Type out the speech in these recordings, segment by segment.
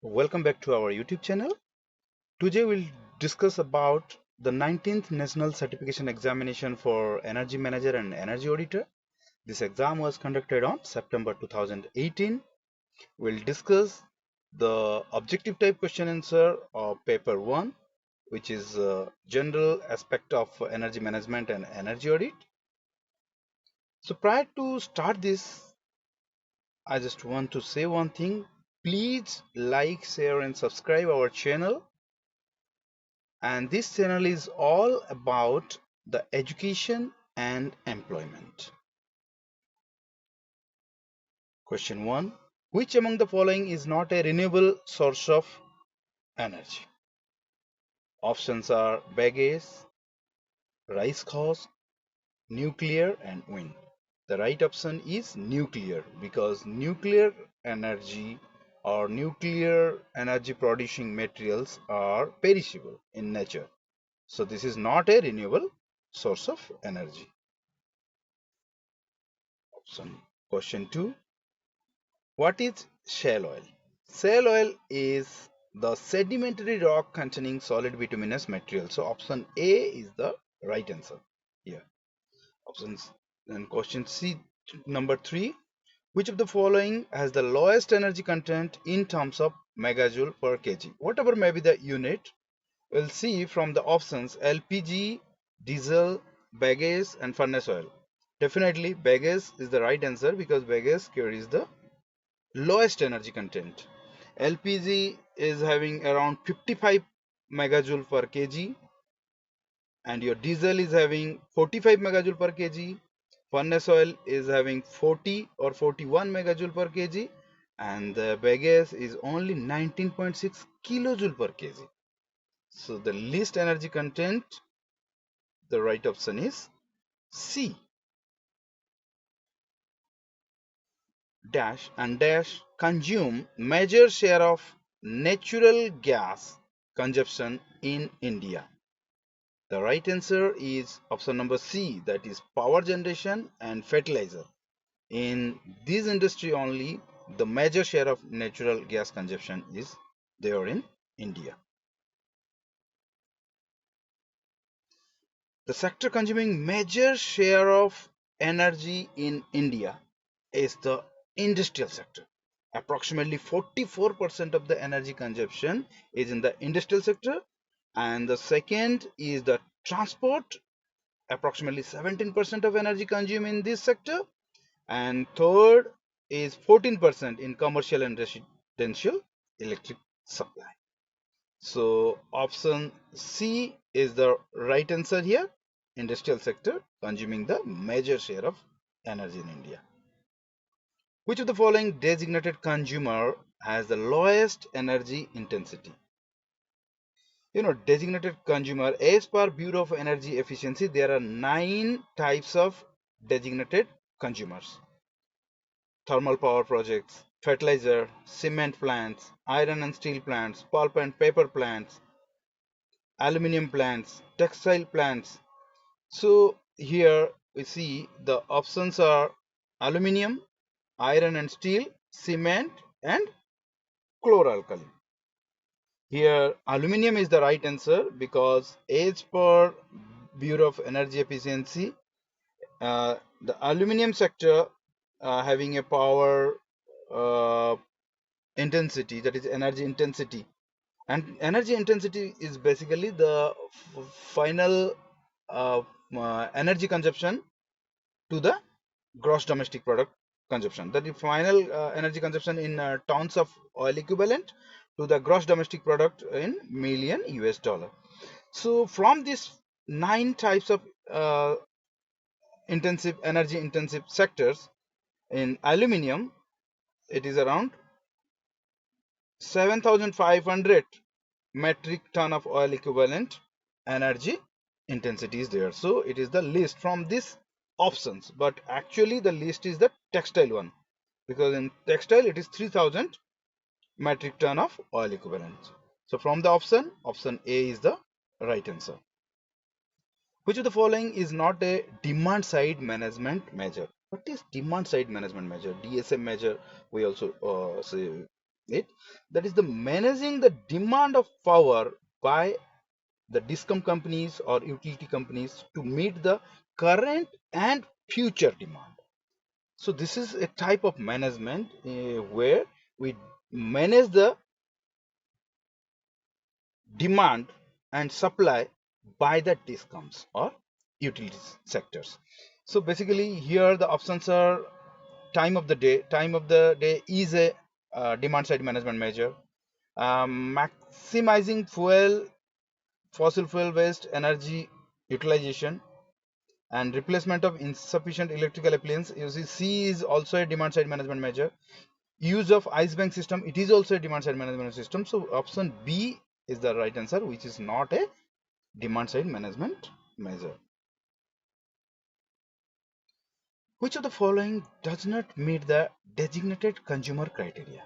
Welcome back to our YouTube channel. Today we'll discuss about the 19th National Certification Examination for Energy Manager and Energy Auditor. This exam was conducted on September 2018. We'll discuss the objective type question answer of paper 1, which is general aspect of energy management and energy audit. So prior to start this, I just want to say one thing. Please like, share and subscribe our channel. And this channel is all about the education and employment. Question 1. Which among the following is not a renewable source of energy? Options are bagasse, rice husk, nuclear and wind. The right option is nuclear because nuclear energy or nuclear energy producing materials are perishable in nature. So this is not a renewable source of energy. Question 2. What is shale oil? Shale oil is the sedimentary rock containing solid bituminous material. So option A is the right answer here. Options. And question C, number 3. Which of the following has the lowest energy content in terms of megajoule per kg? Whatever may be the unit, we'll see from the options LPG, diesel, bagasse and furnace oil. Definitely bagasse is the right answer because bagasse carries the lowest energy content. LPG is having around 55 megajoule per kg and your diesel is having 45 megajoule per kg. Furnace oil is having 40 or 41 megajoule per kg and the bagasse is only 19.6 kilojoule per kg. So the least energy content, the right option is C. Dash and dash consume major share of natural gas consumption in India. The right answer is option number C, that is power generation and fertilizer. In this industry only, the major share of natural gas consumption is there in India. The sector consuming major share of energy in India is the industrial sector. Approximately 44% of the energy consumption is in the industrial sector, and the second is the transport. Approximately 17% of energy consumed in this sector, and third is 14% in commercial and residential electric supply. So option C is the right answer here. Industrial sector consuming the major share of energy in India. Which of the following designated consumer has the lowest energy intensity? Designated consumer, as per Bureau of Energy Efficiency, there are 9 types of designated consumers: thermal power projects, fertilizer, cement plants, iron and steel plants, pulp and paper plants, aluminum plants, textile plants. So here we see the options are aluminum, iron and steel, cement and chloralkali. Here aluminum is the right answer because as per Bureau of Energy Efficiency, the aluminum sector having a power intensity, that is energy intensity, and energy intensity is basically the final energy consumption to the gross domestic product consumption, that is final energy consumption in tons of oil equivalent to the gross domestic product in million US dollar. So from these 9 types of energy intensive sectors, in aluminum it is around 7,500 metric ton of oil equivalent energy intensity is there. So it is the least from these options, but actually the least is the textile one, because in textile it is 3,000 metric ton of oil equivalent. So from the option A is the right answer. Which of the following is not a demand side management measure? What is demand side management measure? DSM measure we also say it, that is the managing the demand of power by the discom companies or utility companies to meet the current and future demand. So this is a type of management where we manage the demand and supply by the discoms or utility sectors. So basically here the options are time of the day. Time of the day is a demand side management measure. Maximizing fossil fuel waste energy utilization and replacement of insufficient electrical appliance. You see, C is also a demand side management measure. Use of ice bank system, it is also a demand side management system. So option B is the right answer, which is not a demand side management measure. Which of the following does not meet the designated consumer criteria?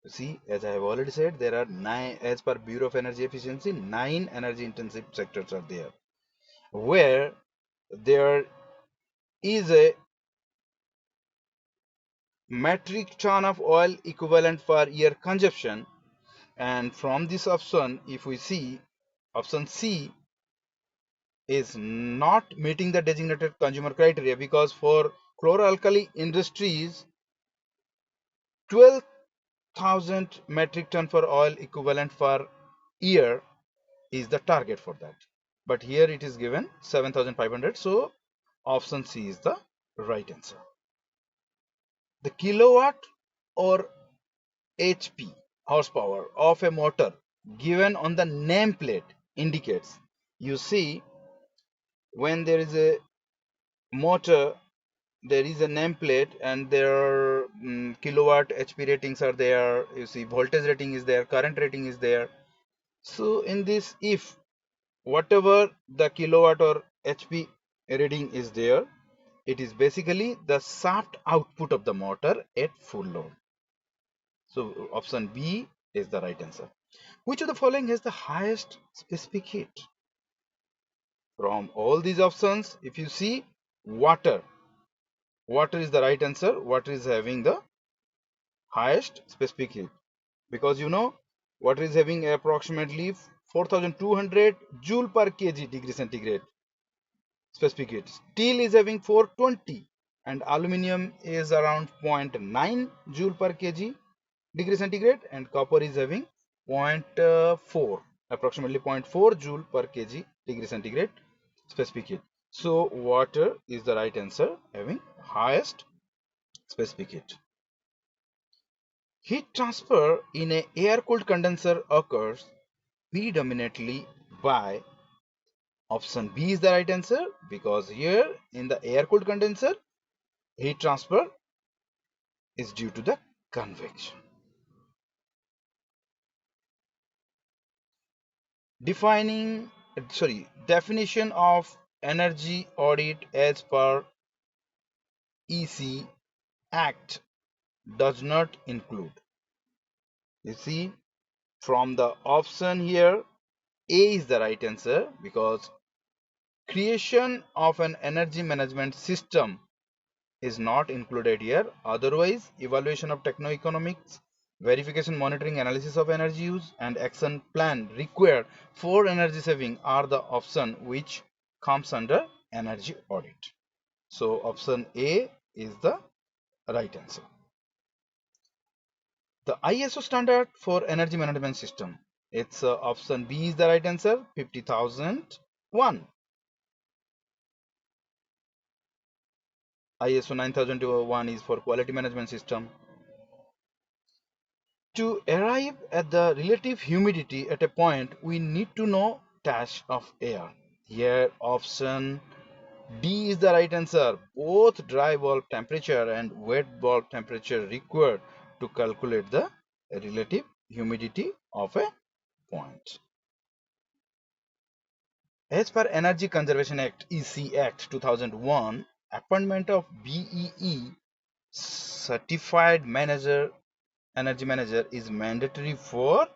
See, as I have already said, there are 9, as per Bureau of Energy Efficiency, 9 energy intensive sectors are there, where there is a metric ton of oil equivalent per year consumption. And from this option, if we see, option C is not meeting the designated consumer criteria, because for chloralkali industries, 12,000 metric ton for oil equivalent per year is the target for that. But here it is given 7,500. So option C is the right answer. The kilowatt or HP, horsepower, of a motor given on the nameplate indicates, you see, when there is a motor, there is a nameplate and there are kilowatt HP ratings are there. You see, voltage rating is there, current rating is there. So in this, if whatever the kilowatt or HP reading is there, it is basically the shaft output of the motor at full load. So option B is the right answer. Which of the following has the highest specific heat? From all these options, if you see, water is the right answer. Water is having the highest specific heat, because you know water is having approximately 4200 joule per kg degree centigrade specific heat. Steel is having 420 and aluminium is around 0.9 joule per kg degree centigrade, and copper is having 0.4, approximately 0.4 joule per kg degree centigrade specific heat. So water is the right answer, having highest specific heat. Heat transfer in a air-cooled condenser occurs predominantly by, option B is the right answer, because here in the air-cooled condenser, heat transfer is due to the convection. Definition of energy audit as per EC Act does not include. You see, from the option here, A is the right answer, because creation of an energy management system is not included here. Otherwise, evaluation of techno-economics, verification, monitoring, analysis of energy use, and action plan required for energy saving are the option which comes under energy audit. So option A is the right answer. The ISO standard for energy management system, it's option B is the right answer, 50,001. ISO 9001 is for quality management system. To arrive at the relative humidity at a point, we need to know dash of air. Here option D is the right answer. Both dry bulb temperature and wet bulb temperature required to calculate the relative humidity of a point. As per Energy Conservation Act, EC Act 2001, appointment of BEE certified energy manager is mandatory for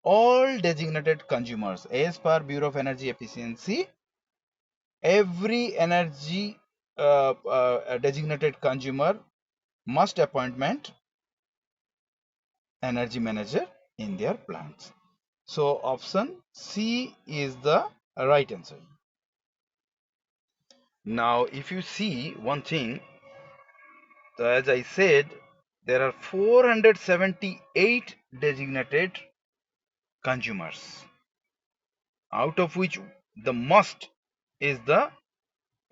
all designated consumers. As per Bureau of Energy Efficiency, every energy designated consumer must appointment energy manager in their plants. So option C is the right answer. Now, if you see one thing, so as I said, there are 478 designated consumers, out of which the most is the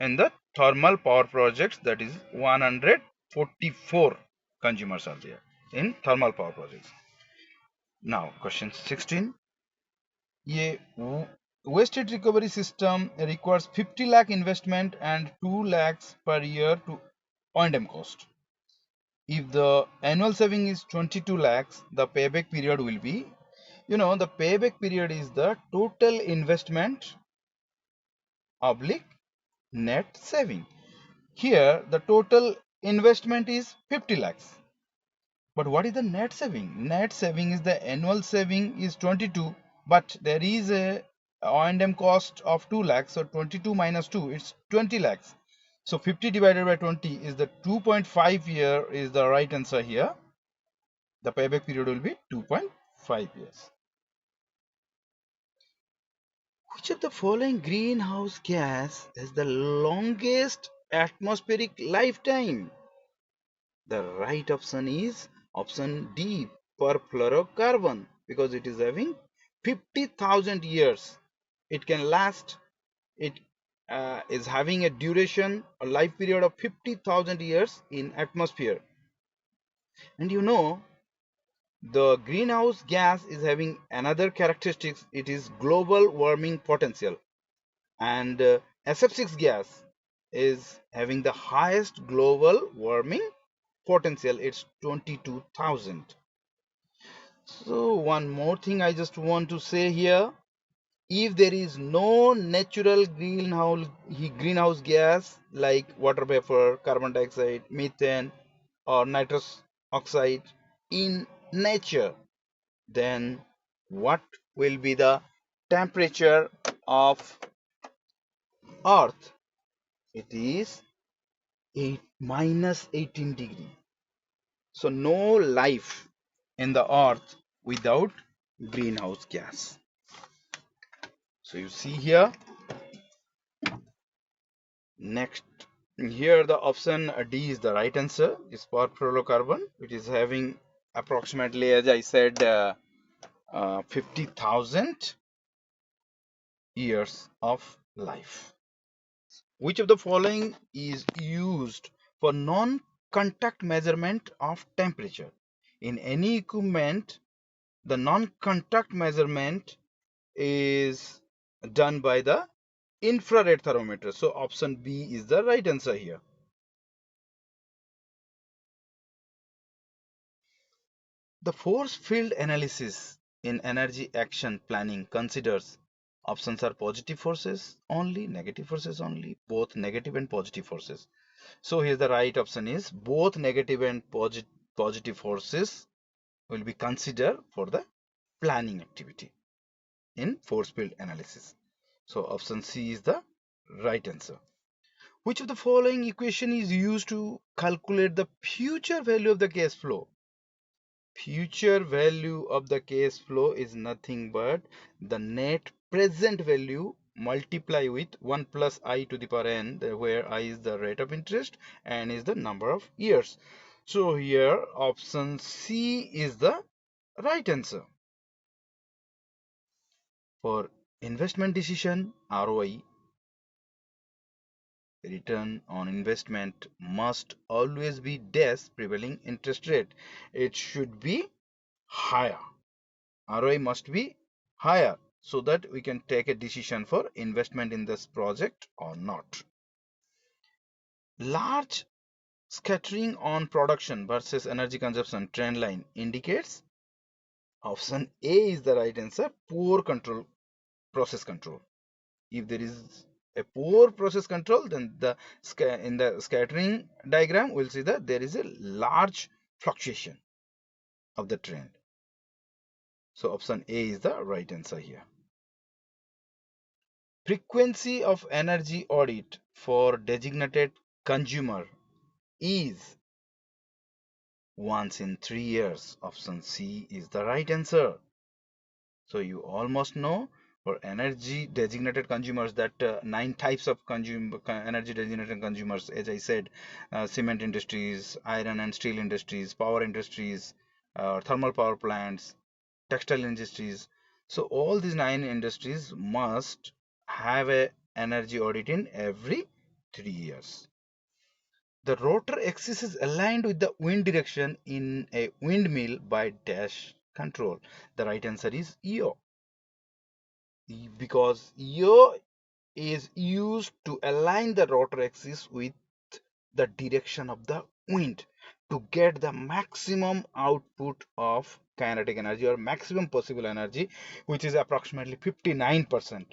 in the thermal power projects, that is 144 consumers are there in thermal power projects. Now question 16. A waste heat recovery system requires 50 lakh investment and 2 lakhs per year to O&M cost. If the annual saving is 22 lakhs, the payback period will be, the payback period is the total investment oblique net saving. Here, the total investment is 50 lakhs. But what is the net saving? Net saving is the annual saving is 22, but there is a O&M cost of 2 lakhs. So 22 minus 2, it's 20 lakhs. So 50 divided by 20 is the 2.5 year is the right answer here. The payback period will be 2.5 years. Which of the following greenhouse gas has the longest atmospheric lifetime? The right option is option D, perfluorocarbon, because it is having 50,000 years. It can last, it is having a duration, a life period of 50,000 years in atmosphere. And the greenhouse gas is having another characteristics, it is global warming potential. And SF6 gas is having the highest global warming potential, it's 22,000. So one more thing I just want to say here, if there is no natural greenhouse gas like water vapor, carbon dioxide, methane or nitrous oxide in nature, then what will be the temperature of earth? It is minus 18 degree. So no life in the earth without greenhouse gas. So you see here, next here the option D is the right answer, is perfluorocarbon. It is having approximately, as I said, 50,000 years of life. Which of the following is used for non-contact measurement of temperature? In any equipment, the non-contact measurement is done by the infrared thermometer. So option B is the right answer here. The force field analysis in energy action planning considers options are positive forces only, negative forces only, both negative and positive forces. So here the right option is both negative and positive forces will be considered for the planning activity in force field analysis. So option C is the right answer. Which of the following equation is used to calculate the future value of the cash flow? Future value of the cash flow is nothing but the net present value multiply with 1 plus I to the power n, where I is the rate of interest and is the number of years. So here option C is the right answer. For investment decision, ROI, return on investment, must always be dash prevailing interest rate. It should be higher. ROI must be higher so that we can take a decision for investment in this project or not. Large scattering on production versus energy consumption trend line indicates option A is the right answer, poor process control. If there is a poor process control, then in the scattering diagram we'll see that there is a large fluctuation of the trend. So option A is the right answer here. Frequency of energy audit for designated consumer is once in 3 years. Option C is the right answer. So you almost know for energy designated consumers that 9 types of energy designated consumers, as I said, cement industries, iron and steel industries, power industries, thermal power plants, textile industries. So all these 9 industries must have a energy audit in every 3 years. The rotor axis is aligned with the wind direction in a windmill by dash control. The right answer is EO, because EO is used to align the rotor axis with the direction of the wind to get the maximum output of kinetic energy or maximum possible energy, which is approximately 59%.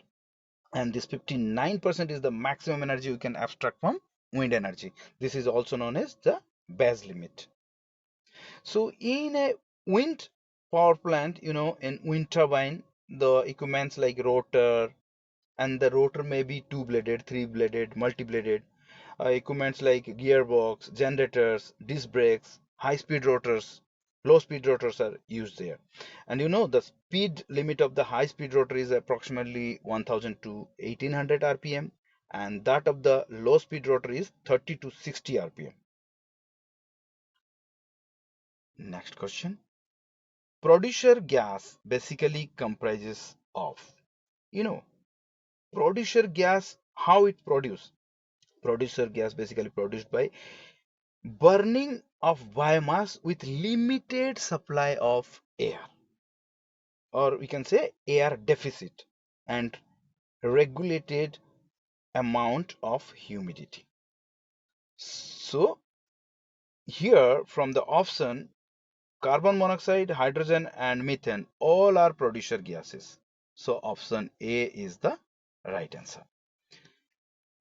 And this 59% is the maximum energy we can abstract from wind energy. This is also known as the base limit. So in a wind power plant, in wind turbine, the equipments like rotor, and the rotor may be two-bladed, three-bladed, multi-bladed. Equipments like gearbox, generators, disc brakes, high-speed rotors, low-speed rotors are used there. And the speed limit of the high-speed rotor is approximately 1000 to 1800 rpm, and that of the low-speed rotor is 30 to 60 rpm. Next question. Producer gas basically comprises of, you know, producer gas, how it produce? Producer gas basically produced by burning of biomass with limited supply of air, or we can say air deficit, and regulated amount of humidity. So here from the option, carbon monoxide, hydrogen and methane all are producer gases. So option A is the right answer.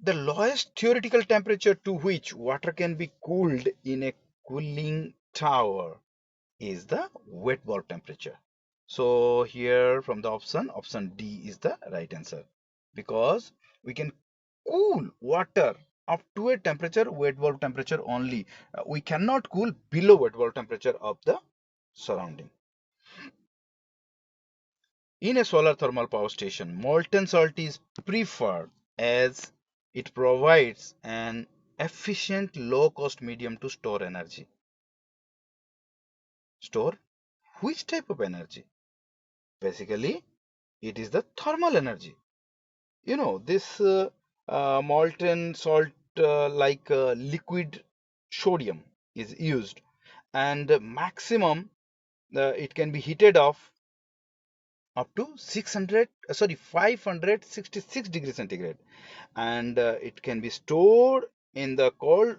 The lowest theoretical temperature to which water can be cooled in a cooling tower is the wet bulb temperature. So here from the option D is the right answer, because we can cool water up to a temperature, wet bulb temperature only. We cannot cool below wet bulb temperature of the surrounding. In a solar thermal power station, molten salt is preferred as it provides an efficient low cost medium to store energy. Store which type of energy? Basically, it is the thermal energy. This molten salt, like liquid sodium, is used, and maximum it can be heated up to 566 degrees centigrade, and it can be stored in the cold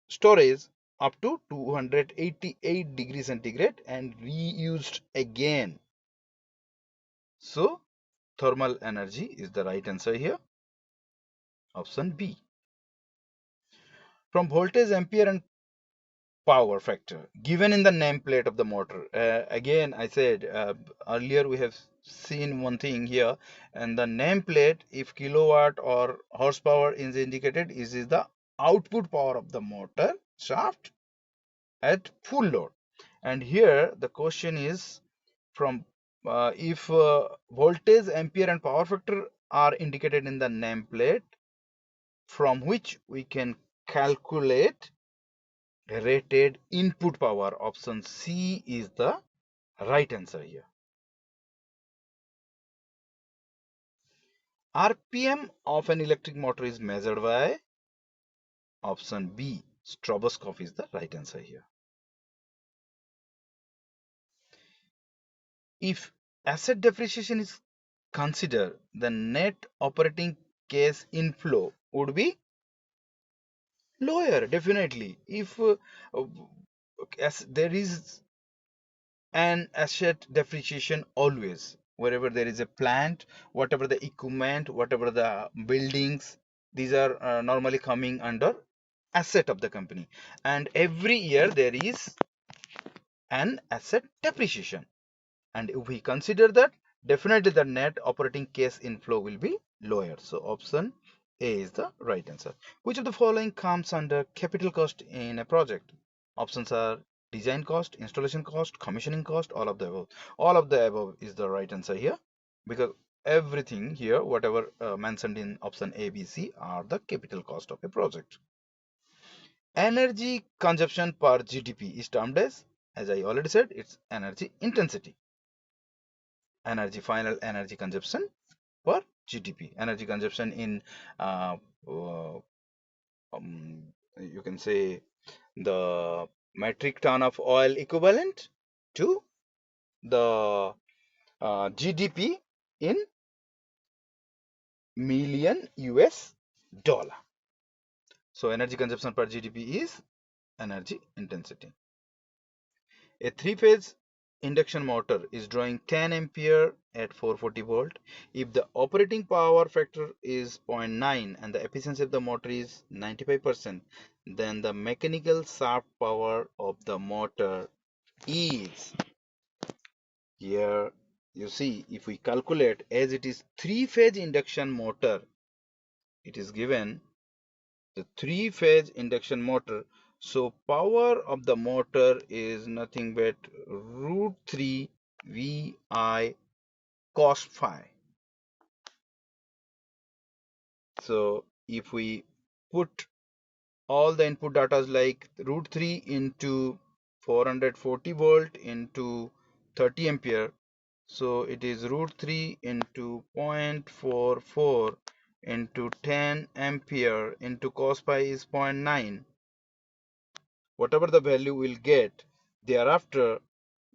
storage up to 288 degrees centigrade and reused again. So thermal energy is the right answer here, option B. From voltage, ampere and power factor given in the nameplate of the motor. Again, I said earlier we have seen one thing here, and the nameplate, if kilowatt or horsepower is indicated, is the output power of the motor shaft at full load. And here the question is from if voltage, ampere and power factor are indicated in the nameplate, from which we can calculate rated input power. Option C is the right answer here. RPM of an electric motor is measured by option B. Stroboscope is the right answer here. If asset depreciation is considered, the net operating cash inflow would be lower, definitely. If as there is an asset depreciation always, wherever there is a plant, whatever the equipment, whatever the buildings, these are normally coming under asset of the company, and every year there is an asset depreciation, and if we consider that, definitely the net operating cash inflow will be lower. So option A is the right answer. Which of the following comes under capital cost in a project? Options are design cost, installation cost, commissioning cost, all of the above. All of the above is the right answer here, because everything here, whatever mentioned in option A, B, C, are the capital cost of a project. Energy consumption per GDP is termed as I already said, it's energy intensity. Final energy consumption per GDP. Energy consumption in uh, uh, you can say the metric ton of oil equivalent to the GDP in million US dollar. So energy consumption per GDP is energy intensity. A three-phase induction motor is drawing 10 ampere at 440 volt. If the operating power factor is 0.9 and the efficiency of the motor is 95%, then the mechanical shaft power of the motor is, here you see, if we calculate, as it is three-phase induction motor, it is given the three-phase induction motor, so power of the motor is nothing but root 3 VI cos phi. So if we put all the input data like root 3 into 440 volt into 30 ampere, so it is root 3 into 0.44 into 10 ampere into cos pi is 0.9. Whatever the value we'll get, thereafter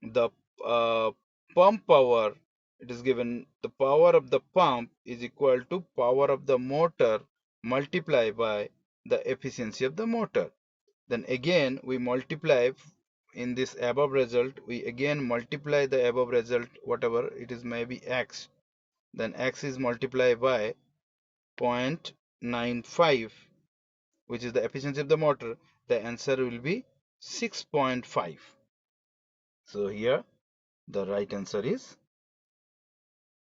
the uh, pump power, it is given the power of the pump is equal to power of the motor multiplied by the efficiency of the motor. Then again we multiply in this above result, we again multiply the above result, whatever it is, maybe x, then x is multiplied by 0.95, which is the efficiency of the motor. The answer will be 6.5. So here the right answer is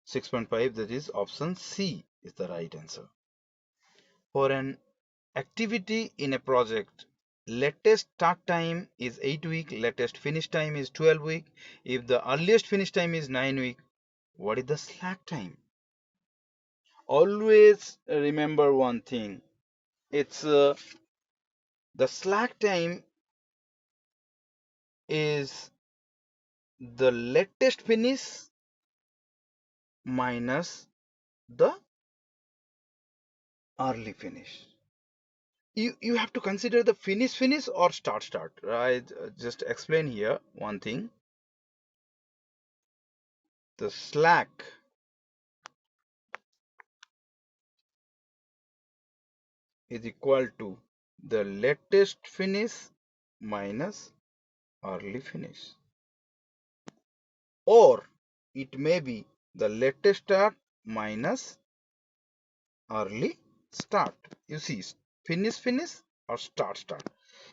6.5, that is option C is the right answer. For an activity in a project, latest start time is 8 week, latest finish time is 12 week. If the earliest finish time is 9 week, what is the slack time? Always remember one thing, it's the slack time is the latest finish minus the early finish. You have to consider the finish or start. I just explain here one thing. The slack is equal to the latest finish minus early finish, or it may be the latest start minus early start. You see, finish or start.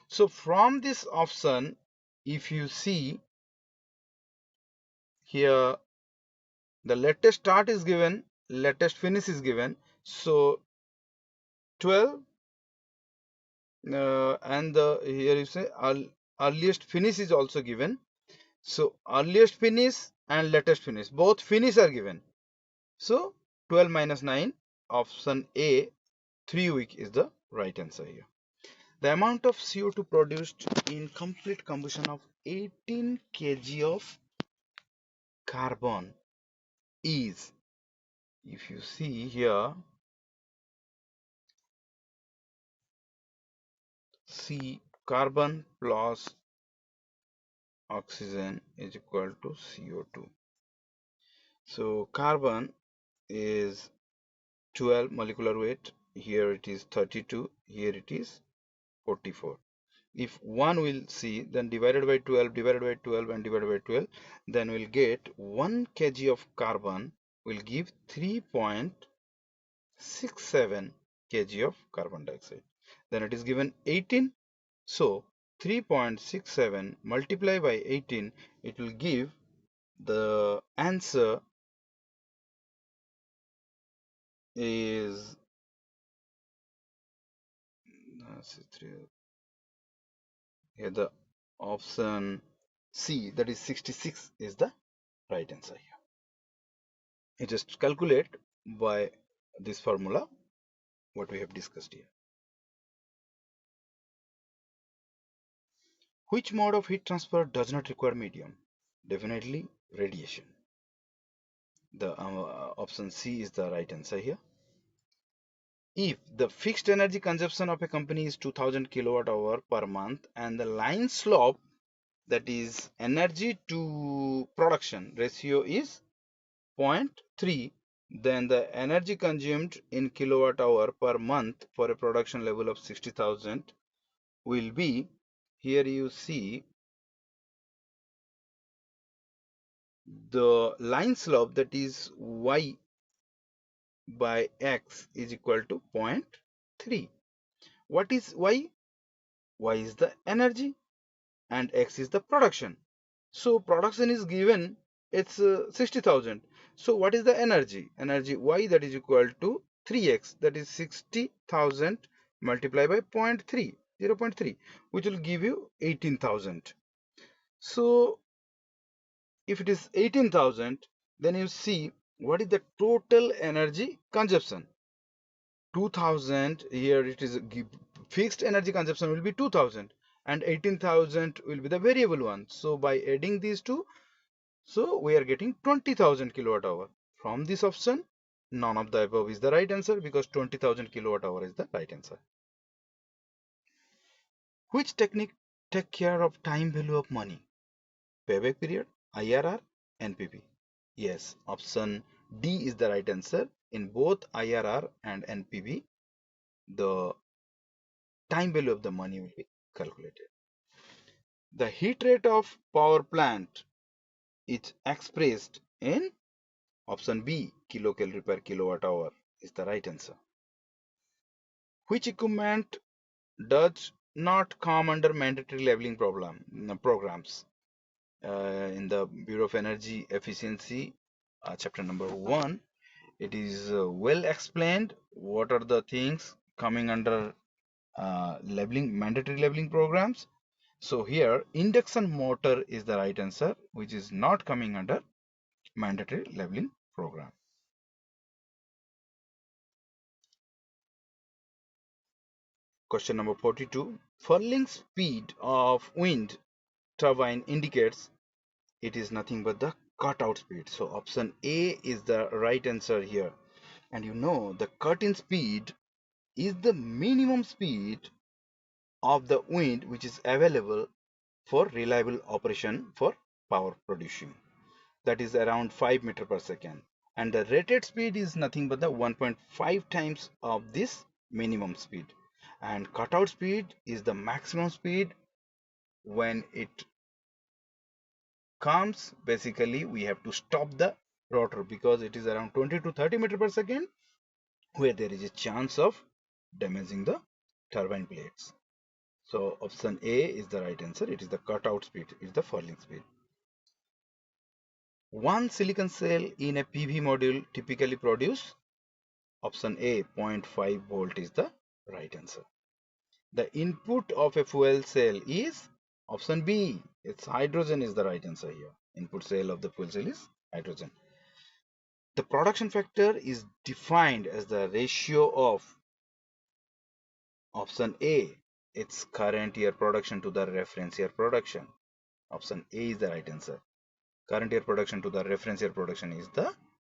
So from this option, if you see here, the latest start is given, latest finish is given, so 12 and the here you say earliest finish is also given, so earliest finish and latest finish, both finish are given, so 12 minus 9, option A, 3 week is the right answer here. The amount of CO2 produced in complete combustion of 18 kg of carbon is, if you see here, C, carbon plus oxygen is equal to CO2. So carbon is 12 molecular weight, here it is 32, here it is 44. If one will see, then divided by 12 and divided by 12, then we'll get 1 kg of carbon will give 3.67 kg of carbon dioxide. Then it is given 18, so 3.67 multiplied by 18, it will give the answer is here, the option C, that is 66, is the right answer here. You just calculate by this formula what we have discussed here. Which mode of heat transfer does not require medium? Definitely radiation. The option C is the right answer here. If the fixed energy consumption of a company is 2000 kilowatt hour per month and the line slope, that is energy to production ratio, is 0.3, then the energy consumed in kilowatt hour per month for a production level of 60,000 will be, here you see the line slope, that is y by x is equal to 0.3. What is y? Y is the energy and x is the production. So production is given, it's 60,000. So what is the energy? Energy y, that is equal to 3x, that is 60,000 multiplied by 0.3, 0.3, which will give you 18,000. So if it is 18,000, then you see what is the total energy consumption. 2000, here it is fixed energy consumption will be 2000 and 18,000 will be the variable one. So by adding these two, so we are getting 20,000 kilowatt hour. From this option, none of the above is the right answer because 20,000 kilowatt hour is the right answer. Which technique take care of time value of money? Payback period, IRR, NPV. Yes, option D is the right answer. In both IRR and NPV, the time value of the money will be calculated. The heat rate of power plant is expressed in option B, kilocalorie per kilowatt hour is the right answer. Which equipment does not come under mandatory labeling programs? In the Bureau of Energy Efficiency, chapter number 1, it is well explained what are the things coming under mandatory labeling programs. So here induction motor is the right answer, which is not coming under mandatory labeling program. Question number 42. Furling speed of wind turbine indicates it is nothing but the cutout speed. So option A is the right answer here. And you know the cut-in speed is the minimum speed of the wind which is available for reliable operation for power producing. That is around 5 meter per second. And the rated speed is nothing but the 1.5 times of this minimum speed. And cutout speed is the maximum speed when it comes. Basically, we have to stop the rotor because it is around 20 to 30 meter per second where there is a chance of damaging the turbine blades. So option A is the right answer. It is the cutout speed, it is the furling speed. One silicon cell in a PV module typically produce, option A, 0.5 volt is the right answer. The input of a fuel cell is option B. It's hydrogen is the right answer here. Input cell of the fuel cell is hydrogen. The production factor is defined as the ratio of option A. It's current year production to the reference year production. Option A is the right answer. Current year production to the reference year production is the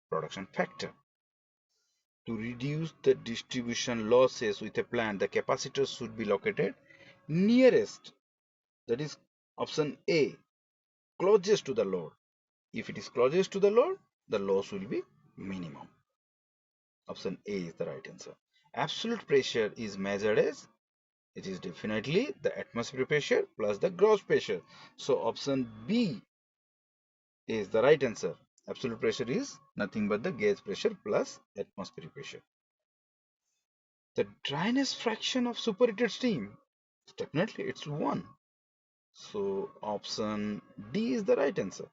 production factor. To reduce the distribution losses with a plant, the capacitor should be located nearest, that is option A, closest to the load. If it is closest to the load, the loss will be minimum. Option A is the right answer. Absolute pressure is measured as, it is definitely the atmospheric pressure plus the gross pressure. So option B is the right answer. Absolute pressure is nothing but the gauge pressure plus atmospheric pressure. The dryness fraction of superheated steam, definitely it's 1. So option D is the right answer.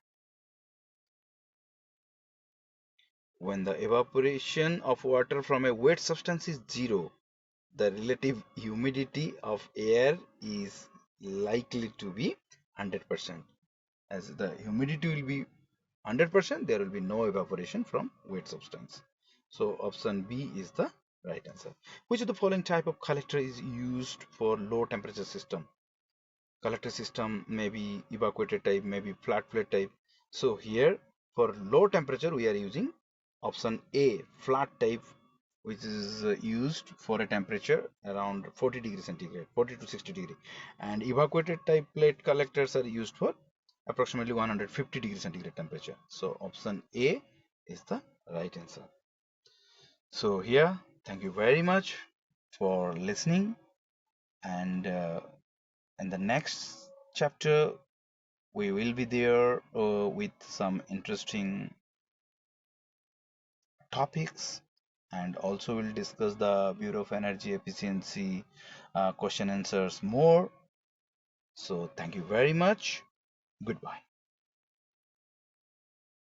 When the evaporation of water from a wet substance is 0, the relative humidity of air is likely to be 100%. As the humidity will be 100%, there will be no evaporation from wet substance. So option B is the right answer. Which of the following type of collector is used for low temperature system? Collector system may be evacuated type, maybe flat plate type. So here for low temperature we are using option A, flat type, which is used for a temperature around 40 degrees centigrade, 40 to 60 degree, and evacuated type plate collectors are used for approximately 150 degrees centigrade temperature. So option A is the right answer. So here, thank you very much for listening, and in the next chapter we will be there with some interesting topics, and also we'll discuss the Bureau of Energy Efficiency question answers more. So thank you very much. Goodbye.